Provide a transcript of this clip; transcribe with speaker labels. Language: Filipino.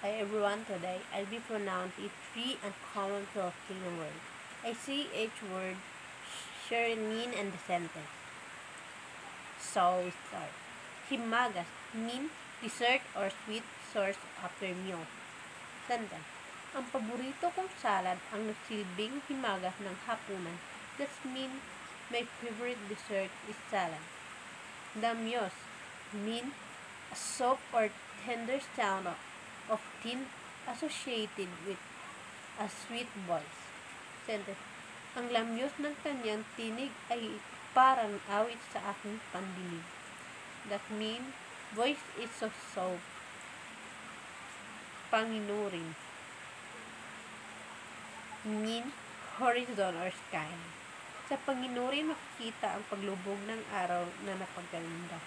Speaker 1: Hi everyone, today I'll be pronouncing three uncommon Filipino words. I say each word share a meaning and the sentence. So we start. Himagas means dessert or sweet source after meal. Sentence. Ang paborito kong salad ang nagsilbing himagas ng hapunan. That means my favorite dessert is salad. Damyos means a soft or tender sound of tin associated with a sweet voice. Sentence. Ang lamyos ng kanyang tinig ay parang awit sa aking pandinig. That means, voice is so soft. Panginurin mean horizon or sky. Sa panginurin makikita ang paglubog ng araw na napaganda.